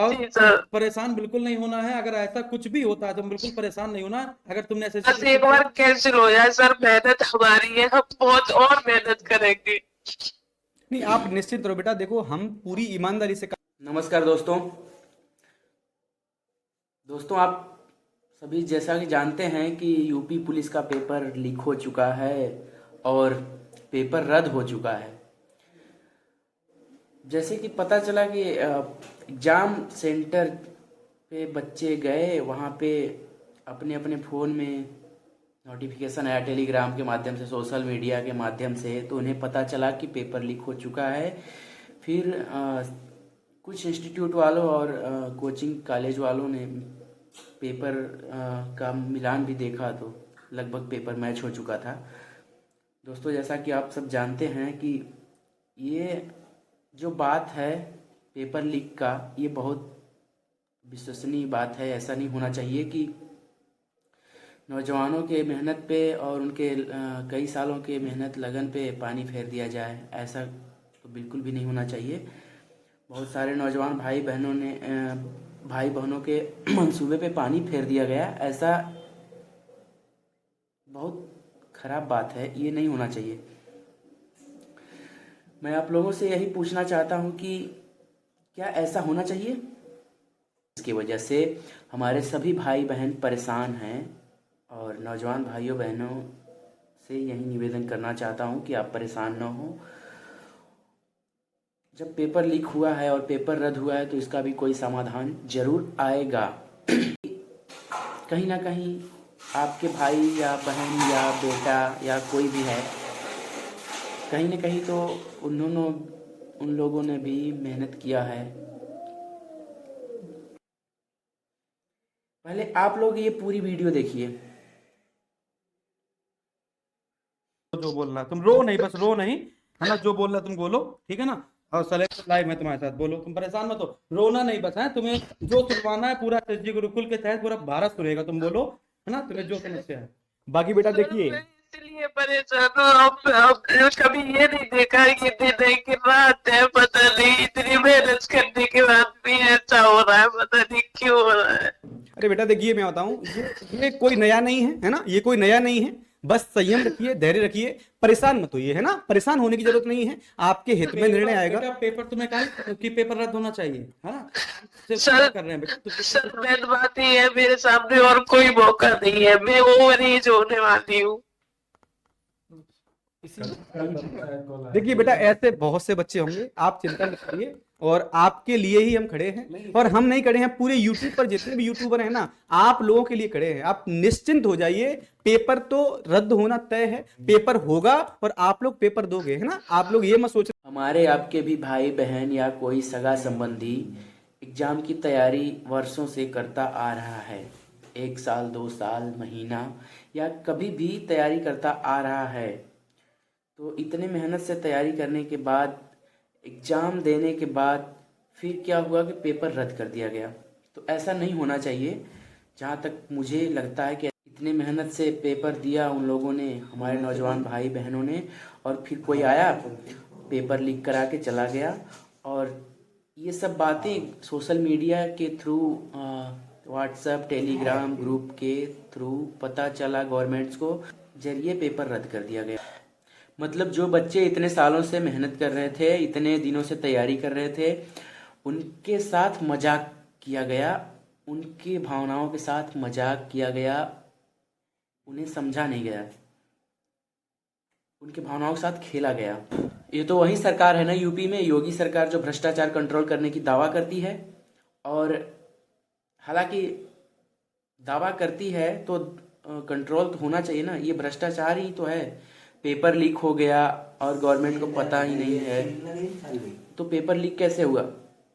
और जी सर। परेशान बिल्कुल नहीं होना है। अगर ऐसा कुछ भी होता है तो बिल्कुल परेशान नहीं होना है। अगर तुमने एसएससी बस एक बार कैंसिल हो जाए सर, मेहनत हमारी है, हम बहुत और मेहनत करेंगे। नहीं, आप निश्चिंत रहो बेटा, देखो हम पूरी ईमानदारी से नमस्कार दोस्तों। दोस्तों, आप सभी जैसा कि जानते हैं कि यूपी पुलिस का पेपर लीक हो चुका है और पेपर रद्द हो चुका है। जैसे कि पता चला कि एग्ज़ाम सेंटर पे बच्चे गए, वहाँ पे अपने अपने फ़ोन में नोटिफिकेशन आया टेलीग्राम के माध्यम से, सोशल मीडिया के माध्यम से, तो उन्हें पता चला कि पेपर लीक हो चुका है। फिर कुछ इंस्टीट्यूट वालों और कोचिंग कॉलेज वालों ने पेपर का मिलान भी देखा तो लगभग पेपर मैच हो चुका था। दोस्तों, जैसा कि आप सब जानते हैं कि ये जो बात है पेपर लीक का, ये बहुत विश्वसनीय बात है। ऐसा नहीं होना चाहिए कि नौजवानों के मेहनत पे और उनके कई सालों के मेहनत लगन पे पानी फेर दिया जाए। ऐसा तो बिल्कुल भी नहीं होना चाहिए। बहुत सारे नौजवान भाई बहनों के मंसूबे पे पानी फेर दिया गया, ऐसा बहुत खराब बात है, ये नहीं होना चाहिए। मैं आप लोगों से यही पूछना चाहता हूँ कि क्या ऐसा होना चाहिए? इसकी वजह से हमारे सभी भाई बहन परेशान हैं और नौजवान भाइयों बहनों से यही निवेदन करना चाहता हूँ कि आप परेशान न हो। जब पेपर लीक हुआ है और पेपर रद्द हुआ है तो इसका भी कोई समाधान जरूर आएगा। कहीं ना कहीं आपके भाई या बहन या बेटा या कोई भी है, कहीं ना कहीं तो उन लोगों ने भी मेहनत किया है। पहले आप लोग ये पूरी वीडियो देखिए। जो बोलना तुम रो नहीं, बस रो नहीं, है ना। जो बोलना तुम बोलो, ठीक है ना। और सेलेक्ट लाइव में तुम्हारे साथ, बोलो, तुम परेशान मत हो, रोना नहीं, बस है तुम्हें जो सुनवाना है पूरा एसएसजी गुरुकुल के तहत पूरा भारत सुनेगा, तुम बोलो, है ना, तुम्हें जो समस्या है। बाकी बेटा सर देखिए, मैं इसलिए परेशान हूँ, अब कभी ये नहीं देखा कि दिन है कि रात है, पता नहीं इतनी मेहनत करने के बाद भी ऐसा हो रहा है, पता नहीं क्यों हो रहा है। अरे बेटा देखिए, मैं बताऊं, ये कोई नया नहीं है ना, ये कोई नया नहीं है। बस संयम रखिए, धैर्य रखिए, परेशान मत होइए, है ना। परेशान होने की जरूरत नहीं है, आपके हित में निर्णय आएगा। बेटा पेपर तुम्हें कहा कि पेपर रद्द होना चाहिए, है ना। सिर्फ सर क्या कर रहे हैं बेटा, तो सर मेन बात ये है, मेरे सामने और कोई मौका नहीं है, मैं ओवर एज होने वाली हूँ। देखिए बेटा, ऐसे बहुत से बच्चे होंगे, आप चिंता मत करिए। और आपके लिए ही हम खड़े हैं, और हम नहीं खड़े हैं, पूरे यूट्यूब पर जितने भी यूट्यूबर हैं ना, आप लोगों के लिए खड़े हैं। आप निश्चिंत हो जाइए, पेपर तो रद्द होना तय है, पेपर होगा और आप लोग पेपर दोगे, है ना। आप लोग ये मत सोच। हमारे आपके भी भाई बहन या कोई सगा संबंधी एग्जाम की तैयारी वर्षों से करता आ रहा है, 1 साल 2 साल महीना या कभी भी तैयारी करता आ रहा है। तो इतने मेहनत से तैयारी करने के बाद, एग्ज़ाम देने के बाद फिर क्या हुआ कि पेपर रद्द कर दिया गया। तो ऐसा नहीं होना चाहिए। जहाँ तक मुझे लगता है कि इतने मेहनत से पेपर दिया उन लोगों ने, हमारे नौजवान भाई बहनों ने, और फिर कोई आया पेपर लीक करा के चला गया। और ये सब बातें सोशल मीडिया के थ्रू, व्हाट्सएप टेलीग्राम ग्रुप के थ्रू पता चला गवर्नमेंट्स को, जरिए पेपर रद्द कर दिया गया। मतलब जो बच्चे इतने सालों से मेहनत कर रहे थे, इतने दिनों से तैयारी कर रहे थे, उनके साथ मजाक किया गया, उनकी भावनाओं के साथ मजाक किया गया, उन्हें समझा नहीं गया, उनकी भावनाओं के साथ खेला गया। ये तो वही सरकार है ना यूपी में, योगी सरकार, जो भ्रष्टाचार कंट्रोल करने की दावा करती है। और हालांकि दावा करती है तो कंट्रोल तो होना चाहिए ना, ये भ्रष्टाचार ही तो है। पेपर लीक हो गया और गवर्नमेंट को पता ही नहीं है, तो पेपर लीक कैसे हुआ?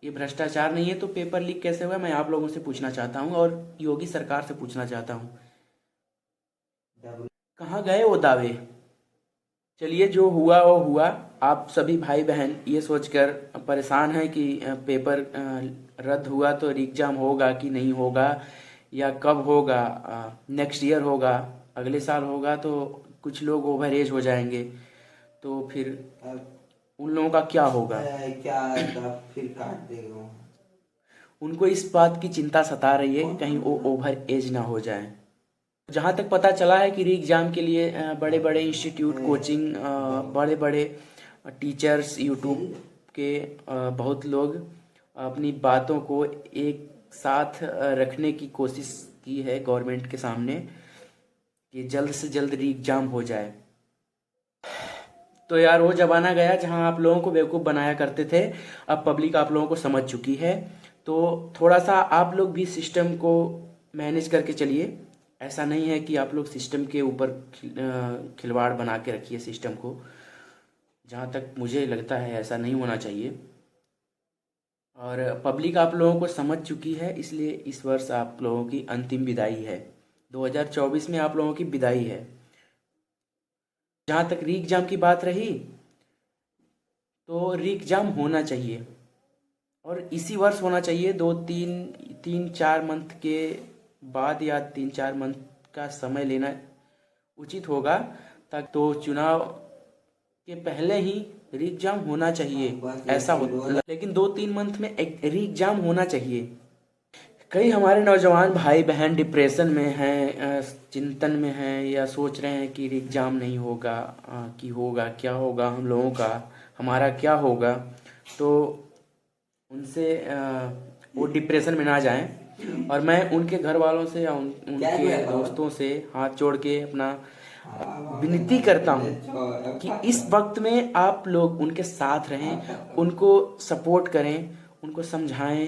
ये भ्रष्टाचार नहीं है तो पेपर लीक कैसे हुआ? मैं आप लोगों से पूछना चाहता हूँ और योगी सरकार से पूछना चाहता हूँ, कहाँ गए वो दावे? चलिए, जो हुआ वो हुआ। आप सभी भाई बहन ये सोचकर परेशान हैं कि पेपर रद्द हुआ तो एग्जाम होगा कि नहीं होगा, या कब होगा, नेक्स्ट ईयर होगा, अगले साल होगा। तो कुछ लोग ओवर एज हो जाएंगे, तो फिर उन लोगों का क्या होगा? क्या फिर काट देगा। उनको इस बात की चिंता सता रही है कि कहीं वो ओवर एज ना हो जाए। जहाँ तक पता चला है कि री एग्ज़ाम के लिए बड़े बड़े इंस्टीट्यूट, कोचिंग, बड़े बड़े टीचर्स, यूट्यूब के बहुत लोग अपनी बातों को एक साथ रखने की कोशिश की है गवर्नमेंट के सामने कि जल्द से जल्द री एग्ज़ाम हो जाए। तो यार वो ज़माना गया जहाँ आप लोगों को बेवकूफ़ बनाया करते थे, अब पब्लिक आप लोगों को समझ चुकी है। तो थोड़ा सा आप लोग भी सिस्टम को मैनेज करके चलिए। ऐसा नहीं है कि आप लोग सिस्टम के ऊपर खिलवाड़ बना के रखिए सिस्टम को। जहाँ तक मुझे लगता है ऐसा नहीं होना चाहिए। और पब्लिक आप लोगों को समझ चुकी है, इसलिए इस वर्ष आप लोगों की अंतिम विदाई है। 2024 में आप लोगों की विदाई है। जहाँ तक री एग्ज़ाम की बात रही, तो री एग्ज़ाम होना चाहिए और इसी वर्ष होना चाहिए। 3-4 मंथ के बाद या 3-4 मंथ का समय लेना उचित होगा, ताकि तो चुनाव के पहले ही री एग्ज़ाम होना चाहिए। ऐसा हो, लेकिन 2-3 मंथ में एक री एग्ज़ाम होना चाहिए। कई हमारे नौजवान भाई बहन डिप्रेशन में हैं, चिंतन में हैं, या सोच रहे हैं कि री एग्ज़ाम नहीं होगा, कि होगा क्या होगा हम लोगों का, हमारा क्या होगा। तो उनसे वो डिप्रेशन में ना जाएं। और मैं उनके घर वालों से या उनके दोस्तों से हाथ जोड़ के अपना विनती करता हूँ कि इस वक्त में आप लोग उनके साथ रहें, उनको सपोर्ट करें, उनको समझाएं,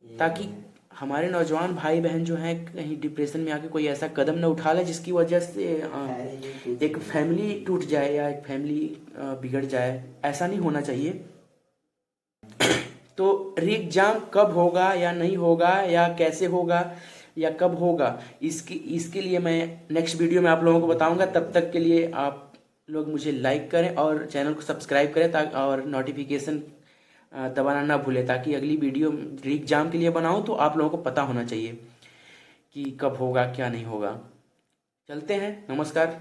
ताकि हमारे नौजवान भाई बहन जो हैं कहीं डिप्रेशन में आके कोई ऐसा कदम न उठा ले जिसकी वजह से एक फैमिली टूट जाए या एक फैमिली बिगड़ जाए। ऐसा नहीं होना चाहिए। तो री एग्ज़ाम कब होगा या नहीं होगा, या कैसे होगा या कब होगा, इसके लिए मैं नेक्स्ट वीडियो में आप लोगों को बताऊंगा। तब तक के लिए आप लोग मुझे लाइक करें और चैनल को सब्सक्राइब करें, ताकि और नोटिफिकेशन दबाना ना भूलें, ताकि अगली वीडियो री एग्ज़ाम के लिए बनाऊं तो आप लोगों को पता होना चाहिए कि कब होगा क्या नहीं होगा। चलते हैं, नमस्कार।